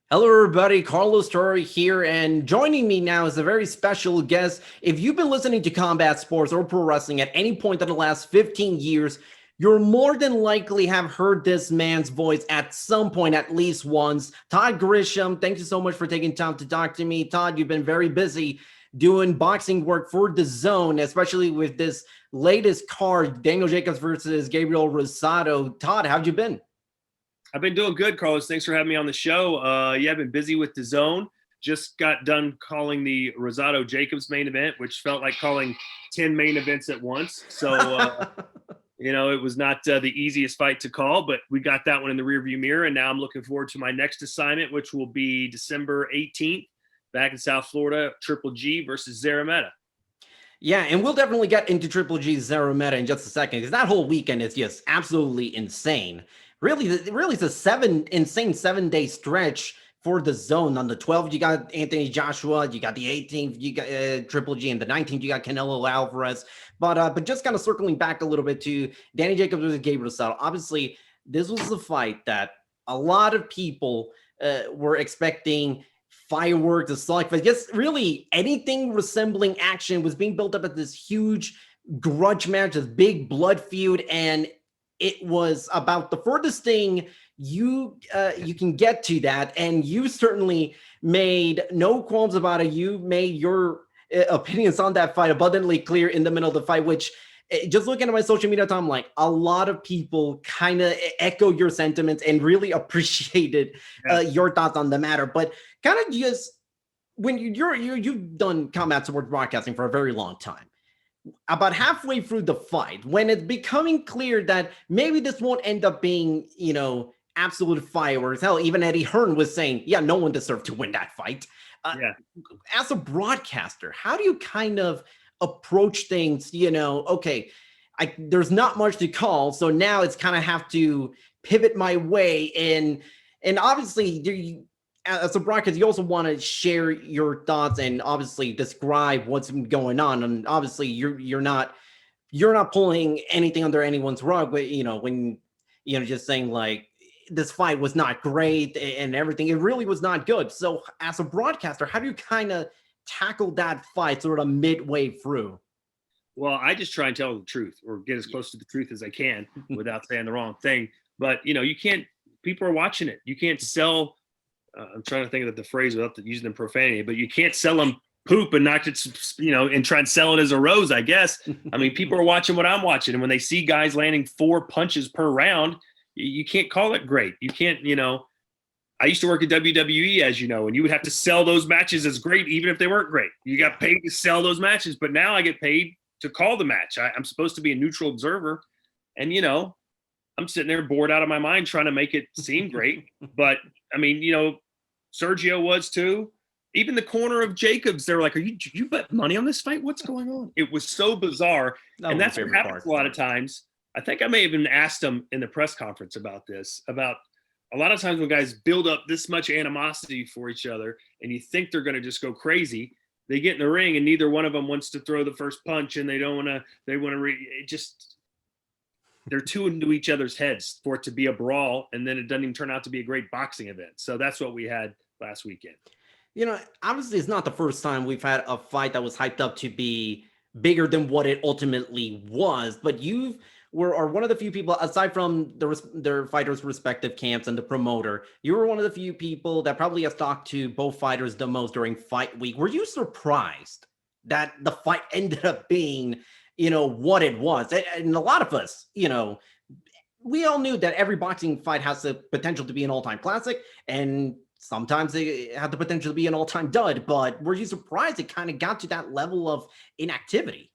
Hello, everybody. Carlos Toro here, and joining me now is a very special guest. If you've been listening to combat sports or pro wrestling at any point in the last 15 years, you're more than likely have heard this man's voice at some point, at least once. Todd Grisham, thank you so much for taking time to talk to me. Todd, you've been very busy doing boxing work for DAZN, especially with this latest card, Daniel Jacobs versus Gabriel Rosado. Todd, how've you been? I've been doing good, Carlos. Thanks for having me on the show. Yeah, I've been busy with DAZN. Just got done calling the Rosado Jacobs main event, which felt like calling 10 main events at once. So, it was not the easiest fight to call, but we got that one in the rearview mirror. And now I'm looking forward to my next assignment, which will be December 18th back in South Florida, Triple G versus Zarameta. Yeah, and we'll definitely get into Triple G's Zarameta in just a second, because that whole weekend is just absolutely insane. Really, it's a insane 7-day stretch for DAZN. On the 12th, you got Anthony Joshua. You got the 18th, you got Triple G, and the 19th, you got Canelo Alvarez. But just kind of circling back a little bit to Danny Jacobs versus Gabe Rosado. Obviously, this was a fight that a lot of people were expecting fireworks, a slug, but just really anything resembling action was being built up at this huge grudge match, this big blood feud, and it was about the furthest thing you can get to that. And you certainly made no qualms about it. You made your opinions on that fight abundantly clear in the middle of the fight, which just looking at my social media time, like a lot of people kind of echo your sentiments and really appreciated your thoughts on the matter. But kind of just when you've done combat sports broadcasting for a very long time, about halfway through the fight, when it's becoming clear that maybe this won't end up being, absolute fireworks. Hell, even Eddie Hearn was saying, yeah, no one deserved to win that fight. As a broadcaster, how do you kind of approach things? Okay, there's not much to call, so now it's kind of have to pivot my way, and obviously as a broadcaster, you also want to share your thoughts and obviously describe what's going on. And obviously, you're not pulling anything under anyone's rug, but when just saying like this fight was not great and everything, it really was not good. So as a broadcaster, how do you kind of tackle that fight sort of midway through? Well, I just try and tell the truth or get as close to the truth as I can without saying the wrong thing. But, you can't, people are watching it. You can't sell, I'm trying to think of the phrase without using the profanity, but you can't sell them poop and not just, and try and sell it as a rose, I guess. I mean, people are watching what I'm watching. And when they see guys landing 4 punches per round, you can't call it great. You can't, I used to work at WWE, as you know, and you would have to sell those matches as great, even if they weren't great. You got paid to sell those matches, but now I get paid to call the match. I'm supposed to be a neutral observer. And, I'm sitting there bored out of my mind trying to make it seem great. But I mean, Sergio was too. Even the corner of Jacobs, they were like, you bet money on this fight? What's going on? It was so bizarre. And that's what happens a lot of times. I think I may have even asked them in the press conference about this, about a lot of times when guys build up this much animosity for each other and you think they're going to just go crazy, they get in the ring and neither one of them wants to throw the first punch and they they're too into each other's heads for it to be a brawl. And then it doesn't even turn out to be a great boxing event. So that's what we had last weekend. Obviously it's not the first time we've had a fight that was hyped up to be bigger than what it ultimately was, but are one of the few people, aside from their fighters' respective camps and the promoter, you were one of the few people that probably has talked to both fighters the most during fight week. Were you surprised that the fight ended up being, what it was? And a lot of us, we all knew that every boxing fight has the potential to be an all-time classic, and sometimes they have the potential to be an all-time dud. But were you surprised it kind of got to that level of inactivity?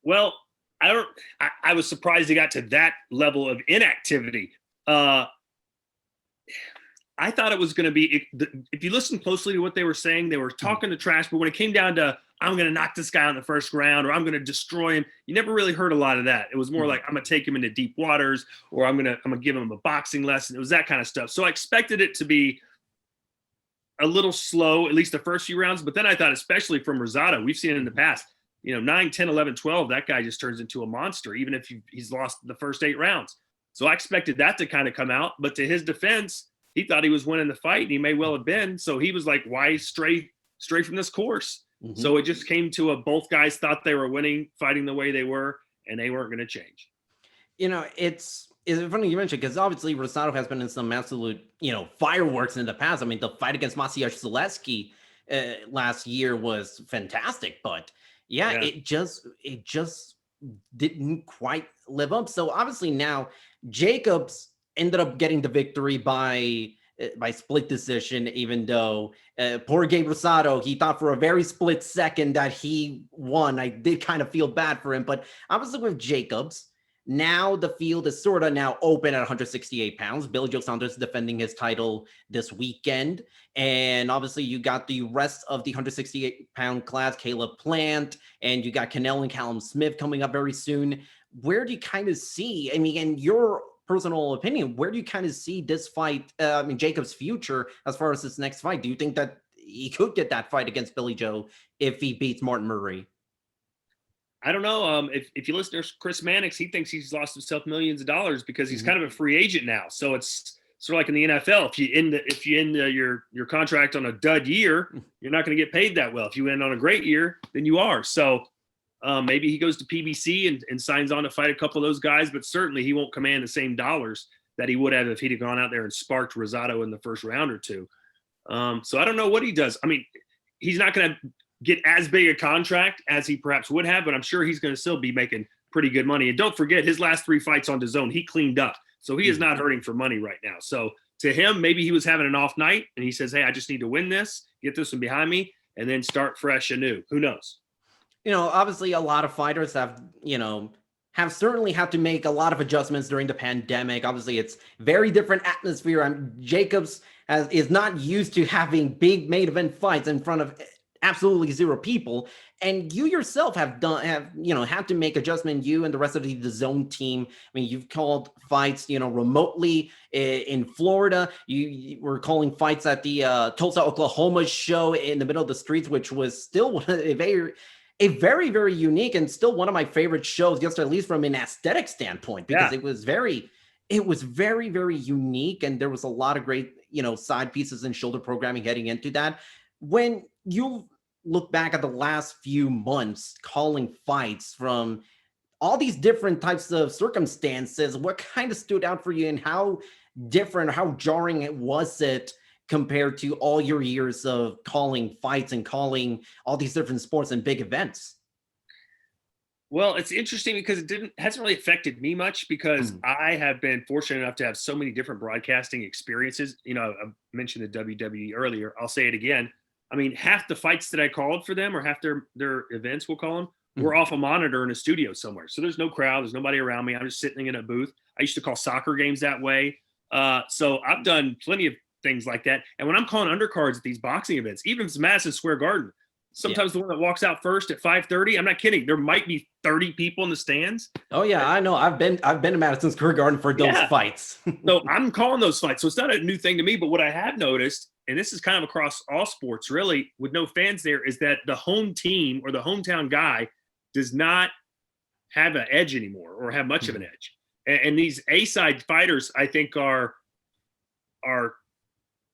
Well, I was surprised it got to that level of inactivity. I thought it was going to be, if you listen closely to what they were saying, they were talking the trash, but when it came down to, I'm going to knock this guy out in the first round, or I'm going to destroy him, you never really heard a lot of that. It was more like, I'm going to take him into deep waters, or I'm going to give him a boxing lesson. It was that kind of stuff. So I expected it to be a little slow, at least the first few rounds. But then I thought, especially from Rosado, we've seen it in the past, 9, 10, 11, 12, that guy just turns into a monster, even if he's lost the first 8 rounds. So I expected that to kind of come out. But to his defense, he thought he was winning the fight, and he may well have been. So he was like, why stray from this course? Mm-hmm. So it just came to both guys thought they were winning, fighting the way they were, and they weren't going to change. It's funny you mentioned, because obviously Rosado has been in some absolute, fireworks in the past. I mean, the fight against Maciej Zaleski last year was fantastic, but it just didn't quite live up. So obviously now Jacobs ended up getting the victory by split decision, even though poor Gabe Rosado, he thought for a very split second that he won. I did kind of feel bad for him, but obviously with Jacobs, now the field is sort of now open at 168 pounds. Billy Joe Saunders defending his title this weekend. And obviously you got the rest of the 168-pound class, Caleb Plant, and you got Canelo and Callum Smith coming up very soon. Where do you kind of see, I mean, in your personal opinion, where do you kind of see this fight, Jacob's future as far as this next fight? Do you think that he could get that fight against Billy Joe if he beats Martin Murray? I don't know. If you listen to Chris Mannix, he thinks he's lost himself millions of dollars because he's kind of a free agent now. So it's sort of like in the NFL. If you end your contract on a dud year, you're not going to get paid that well. If you end on a great year, then you are. So maybe he goes to PBC and signs on to fight a couple of those guys, but certainly he won't command the same dollars that he would have if he'd have gone out there and sparked Rosado in the first round or two. So I don't know what he does. I mean, he's not going to get as big a contract as he perhaps would have, but I'm sure he's going to still be making pretty good money. And don't forget, his last 3 fights on DAZN, he cleaned up. So he is not hurting for money right now. So to him, maybe he was having an off night and he says, hey, I just need to win this, get this one behind me, and then start fresh anew. Who knows? Obviously a lot of fighters have certainly had to make a lot of adjustments during the pandemic. Obviously, it's very different atmosphere. Jacobs is not used to having big main event fights in front of absolutely zero people, and you yourself have had to make adjustment. You and the rest of the DAZN team. I mean, you've called fights, remotely in Florida. You were calling fights at the Tulsa, Oklahoma show in the middle of the streets, which was still a very, very unique and still one of my favorite shows, just at least from an aesthetic standpoint, because it was very, very unique, and there was a lot of great, side pieces and shoulder programming heading into that. When you look back at the last few months calling fights from all these different types of circumstances, what kind of stood out for you, and how different, how jarring was it compared to all your years of calling fights and calling all these different sports and big events? Well, it's interesting because hasn't really affected me much, because I have been fortunate enough to have so many different broadcasting experiences. I mentioned the WWE earlier. I'll say it again. I mean, half the fights that I called for them, or half their events, we'll call them, were off a monitor in a studio somewhere. So there's no crowd. There's nobody around me. I'm just sitting in a booth. I used to call soccer games that way. So I've done plenty of things like that. And when I'm calling undercards at these boxing events, even if it's Madison Square Garden, sometimes the one that walks out first at 5:30, I'm not kidding, there might be 30 people in the stands. Oh yeah, I know. I've been to Madison Square Garden for those fights. So I'm calling those fights. So it's not a new thing to me, but what I have noticed, and this is kind of across all sports really, with no fans there, is that the home team or the hometown guy does not have an edge anymore, or have much of an edge. And these A-side fighters, I think, are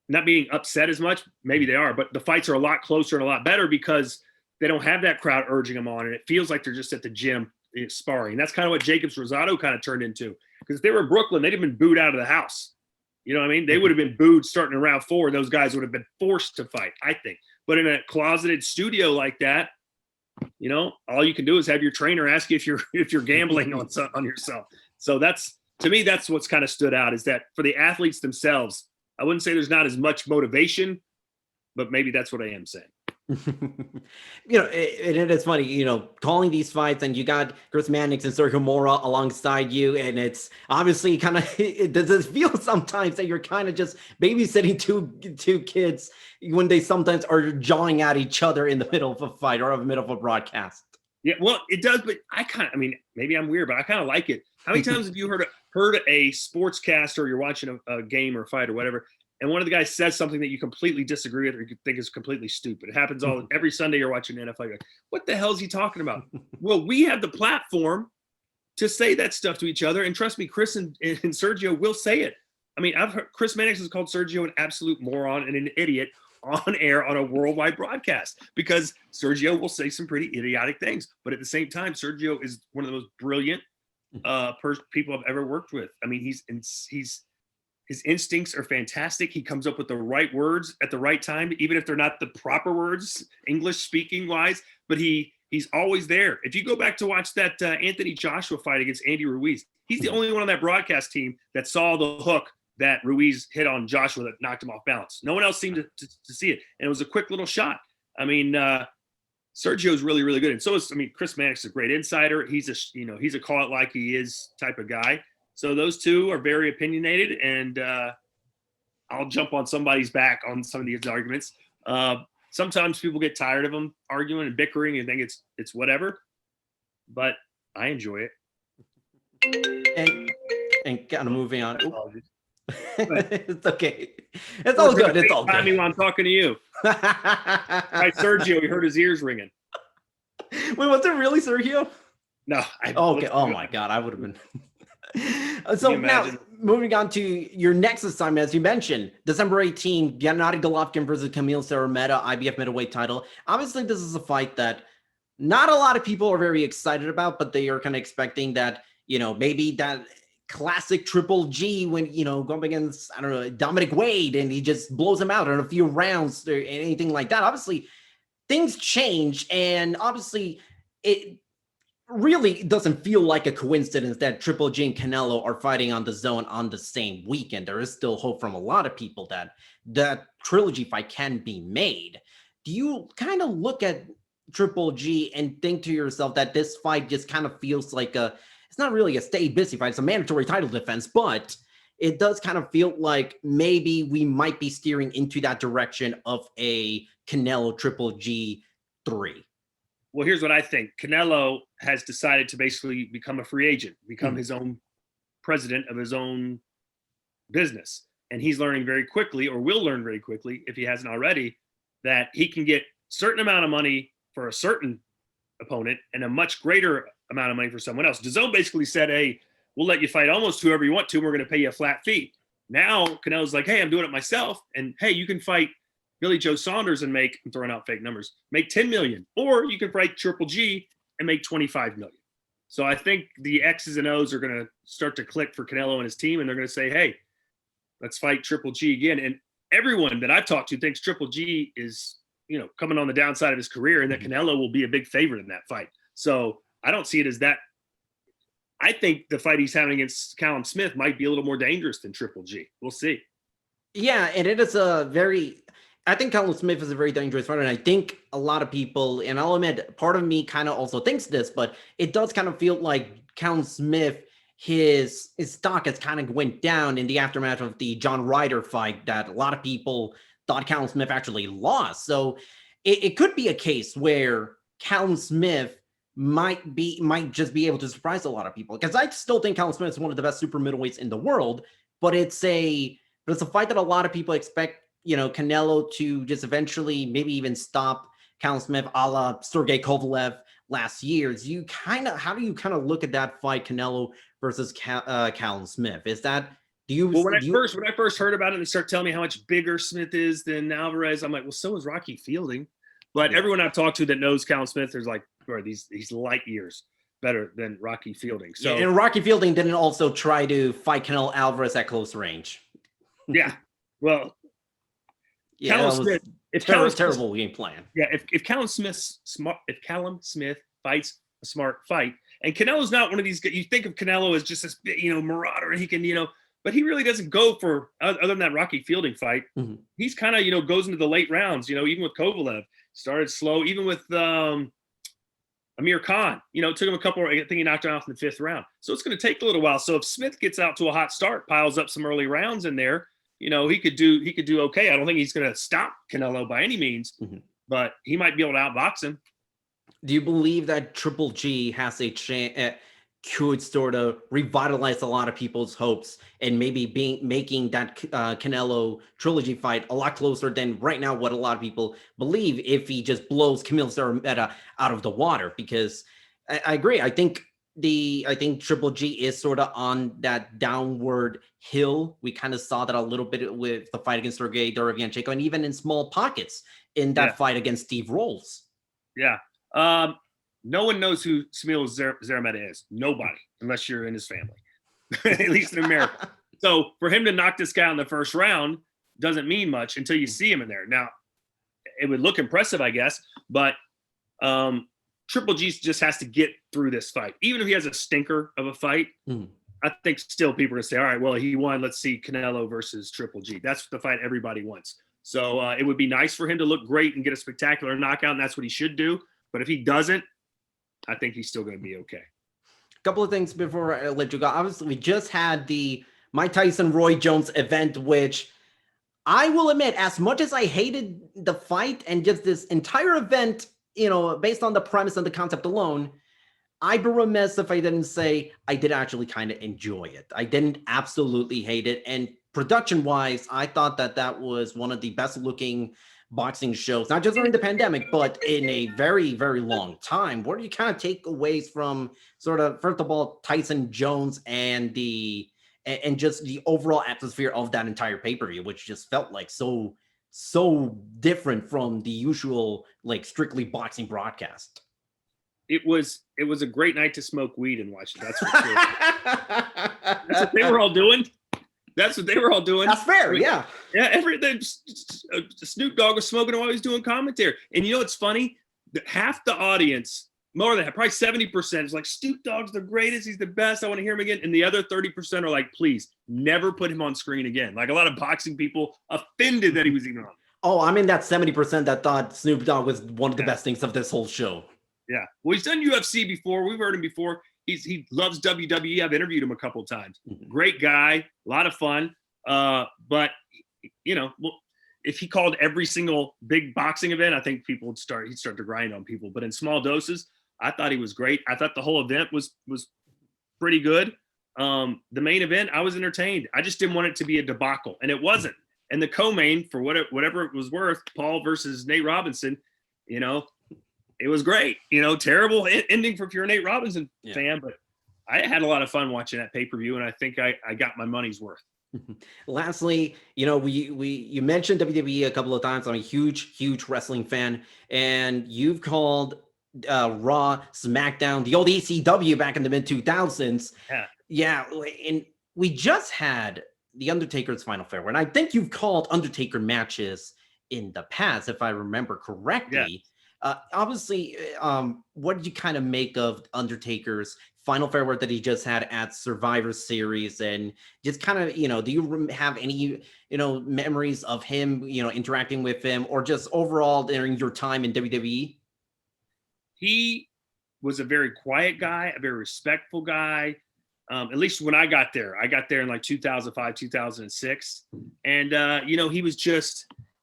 not being upset as much. Maybe they are, but the fights are a lot closer and a lot better because they don't have that crowd urging them on, and it feels like they're just at the gym sparring. And that's kind of what Jacobs Rosado kind of turned into, because if they were in Brooklyn, they'd have been booed out of the house. You know what I mean? They would have been booed starting in round 4. Those guys would have been forced to fight, I think. But in a closeted studio like that, all you can do is have your trainer ask you if you're gambling on yourself. So to me, that's what's kind of stood out, is that for the athletes themselves, I wouldn't say there's not as much motivation, but maybe that's what I am saying. It's funny, calling these fights, and you got Chris Mannix and Sergio Mora alongside you, and it's obviously kind of, does it feel sometimes that you're kind of just babysitting two kids when they sometimes are jawing at each other in the middle of a fight or in the middle of a broadcast? Yeah, well, it does, but maybe I'm weird, but I kind of like it. How many times have you heard a sportscast, or you're watching a game or a fight or whatever, and one of the guys says something that you completely disagree with, or you think is completely stupid? It happens every Sunday you're watching NFL. You're like, what the hell is he talking about? Well, we have the platform to say that stuff to each other, and trust me, Chris and Sergio will say it. I mean, I've heard Chris Mannix has called Sergio an absolute moron and an idiot on air on a worldwide broadcast because Sergio will say some pretty idiotic things. But at the same time, Sergio is one of the most brilliant people I've ever worked with. I mean, his instincts are fantastic. He comes up with the right words at the right time, even if they're not the proper words, English speaking wise, but he's always there. If you go back to watch that Anthony Joshua fight against Andy Ruiz, he's the only one on that broadcast team that saw the hook that Ruiz hit on Joshua that knocked him off balance. No one else seemed to see it. And it was a quick little shot. I mean, Sergio's really, really good. And so is, Chris Mannix is a great insider. He's a call it like he is type of guy. So those two are very opinionated, and I'll jump on somebody's back on some of these arguments. Sometimes people get tired of them arguing and bickering and think it's whatever, but I enjoy it. And kind of moving on. It's okay. It's all good. It's all good. I mean, when I'm talking to you. Right, Sergio, he heard his ears ringing. Wait, was it really Sergio? No. Okay. Oh my God, I would have been. So now, moving on to your next assignment, as you mentioned, December 18, Gennadiy Golovkin versus Kamil Szeremeta, IBF middleweight title. Obviously, this is a fight that not a lot of people are very excited about, but they are kind of expecting that, maybe that classic Triple G when, going against, I don't know, Dominic Wade, and he just blows him out in a few rounds or anything like that. Obviously, things change, and obviously, it really doesn't feel like a coincidence that Triple G and Canelo are fighting on DAZN on the same weekend. There is still hope from a lot of people that that trilogy fight can be made. Do you kind of look at Triple G and think to yourself that this fight just kind of feels like it's not really a stay busy fight, it's a mandatory title defense, but it does kind of feel like maybe we might be steering into that direction of a Canelo Triple G 3? Well, here's what I think. Canelo has decided to basically become a free agent, become his own president of his own business. And he's learning very quickly, or will learn very quickly, if he hasn't already, that he can get a certain amount of money for a certain opponent and a much greater amount of money for someone else. DAZN basically said, hey, we'll let you fight almost whoever you want to, and we're going to pay you a flat fee. Now, Canelo's like, hey, I'm doing it myself. And hey, you can fight Billy Joe Saunders and make, I'm throwing out fake numbers, make 10 million, or you can fight Triple G and make 25 million. So I think the X's and O's are going to start to click for Canelo and his team, and they're going to say, hey, let's fight Triple G again. And everyone that I've talked to thinks Triple G is, coming on the downside of his career, and that Canelo will be a big favorite in that fight. So I don't see it as that. I think the fight he's having against Callum Smith might be a little more dangerous than Triple G. We'll see. Yeah, and it is I think Callum Smith is a very dangerous fighter, and I think a lot of people, and I'll admit, part of me kind of also thinks this, but it does kind of feel like Callum Smith, his stock has kind of went down in the aftermath of the John Ryder fight that a lot of people thought Callum Smith actually lost. So it could be a case where Callum Smith might just be able to surprise a lot of people, because I still think Callum Smith is one of the best super middleweights in the world, but it's a fight that a lot of people expect Canelo to just eventually maybe even stop Callum Smith, a la Sergey Kovalev last year. How do you kind of look at that fight, Canelo versus Callum Smith? Is that when I first heard about it, and they start telling me how much bigger Smith is than Alvarez, I'm like, well, so is Rocky Fielding. But everyone I've talked to that knows Callum Smith, there's like, bro, he's light years better than Rocky Fielding. So and Rocky Fielding didn't also try to fight Canelo Alvarez at close range. Yeah, well. Yeah, Callum Smith, terrible game plan. Yeah, if Callum Smith fights a smart fight, and Canelo's not one of these guys, you think of Canelo as just this marauder, and he can but he really doesn't go for, other than that Rocky Fielding fight. Mm-hmm. He's kind of goes into the late rounds. Even with Kovalev, started slow. Even with Amir Khan, it took him a couple. I think he knocked him off in the 5th round. So it's going to take a little while. So if Smith gets out to a hot start, piles up some early rounds in there, he could do okay. I don't think he's going to stop Canelo by any means, but he might be able to outbox him. Do you believe that Triple G has a chance, could sort of revitalize a lot of people's hopes and maybe making that Canelo trilogy fight a lot closer than right now what a lot of people believe if he just blows Kamil Szeremeta out of the water? Because I agree. I think I think Triple G is sort of on that downward hill. We kind of saw that a little bit with the fight against Sergey Derevyanchenko, and even in small pockets in that fight against Steve Rolls. Yeah. No one knows who Shamil Zarameta is. Nobody, unless you're in his family, at least in America. So for him to knock this guy in the first round doesn't mean much until you see him in there. Now, it would look impressive, I guess, but Triple G just has to get through this fight. Even if he has a stinker of a fight, I think still people are going to say, all right, well, he won. Let's see Canelo versus Triple G. That's the fight everybody wants. So it would be nice for him to look great and get a spectacular knockout, and that's what he should do. But if he doesn't, I think he's still going to be okay. A couple of things before I let you go. Obviously, we just had the Mike Tyson Roy Jones event, which I will admit, as much as I hated the fight and just this entire event, based on the premise and the concept alone, I'd be remiss if I didn't say I did actually kind of enjoy it. I didn't absolutely hate it. And production-wise, I thought that was one of the best-looking boxing shows, not just during the pandemic, but in a very, very long time. What do you kind of take aways from sort of, first of all, Tyson Jones and just the overall atmosphere of that entire pay-per-view, which just felt like so different from the usual, like, strictly boxing broadcast? It was a great night to smoke weed and watch it. That's for sure. That's what they were all doing. That's what they were all doing. That's fair, yeah. Yeah, Snoop Dogg was smoking while he was doing commentary. And you know what's funny? Half the audience, more than that, probably 70% is like, Snoop Dogg's the greatest. He's the best. I want to hear him again. And the other 30% are like, please, never put him on screen again. Like a lot of boxing people offended that he was even on. Oh, I'm in that 70% that thought Snoop Dogg was one of the best things of this whole show. Yeah. Well, he's done UFC before. We've heard him before. He loves WWE. I've interviewed him a couple of times. Great guy, a lot of fun. But if he called every single big boxing event, I think he'd start to grind on people. But in small doses, I thought he was great. I thought the whole event was pretty good. The main event, I was entertained. I just didn't want it to be a debacle, and it wasn't. And the co-main, for whatever it was worth, Paul versus Nate Robinson, it was great. Terrible ending if you're a Nate Robinson fan, but I had a lot of fun watching that pay-per-view, and I think I got my money's worth. Lastly, you mentioned WWE a couple of times. I'm a huge wrestling fan, and you've called Raw, SmackDown, the old ECW back in the mid-2000s. Yeah, and we just had The Undertaker's Final Farewell, and I think you've called Undertaker matches in the past, if I remember correctly. Yeah. Obviously, what did you kind of make of Undertaker's Final Farewell that he just had at Survivor Series? And just kind of, do you have any, memories of him, interacting with him, or just overall during your time in WWE? He was a very quiet guy, a very respectful guy. At least when I got there in like 2005, 2006. And,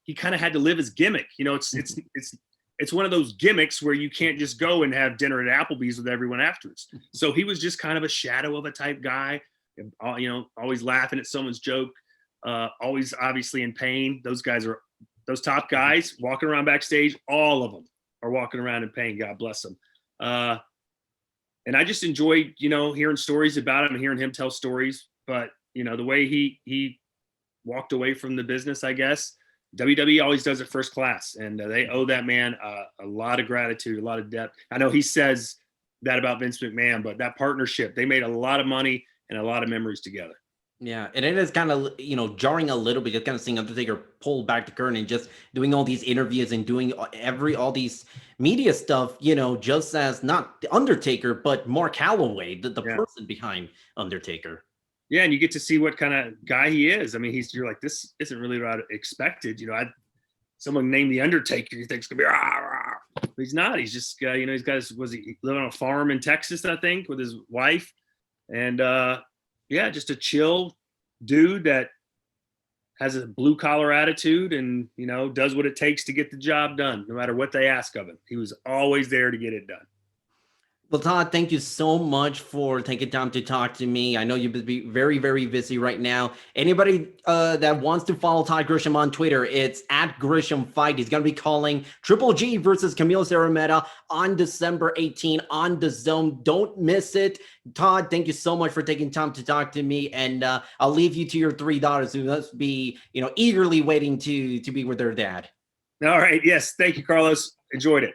he kind of had to live his gimmick. It's one of those gimmicks where you can't just go and have dinner at Applebee's with everyone afterwards. So he was just kind of a shadow of a type guy, always laughing at someone's joke, always obviously in pain. Those top guys walking around backstage, all of them are walking around in pain. God bless them. And I just enjoyed, hearing stories about him and hearing him tell stories. But, the way he walked away from the business, I guess, WWE always does it first class, and they owe that man a lot of gratitude, a lot of depth. I know he says that about Vince McMahon, but that partnership, they made a lot of money and a lot of memories together. Yeah, and it is kind of, jarring a little bit, just kind of seeing Undertaker pull back the curtain and just doing all these interviews and doing all these media stuff, just as not the Undertaker, but Mark Calloway, the person behind Undertaker. Yeah, and you get to see what kind of guy he is. I mean, you're like, this isn't really what I expected. Someone named the Undertaker, you think it's gonna be rah, rah. But he's not. He's just, he's got he living on a farm in Texas, I think, with his wife, and just a chill dude that has a blue collar attitude and does what it takes to get the job done, no matter what they ask of him. He was always there to get it done. Well, Todd, thank you so much for taking time to talk to me. I know you've been very, very busy right now. Anybody that wants to follow Todd Grisham on Twitter, it's at Grisham Fight. He's going to be calling Triple G versus Camilo Serrameta on December 18 on DAZN. Don't miss it. Todd, thank you so much for taking time to talk to me. And I'll leave you to your 3 daughters who must be, eagerly waiting to be with their dad. All right. Yes. Thank you, Carlos. Enjoyed it.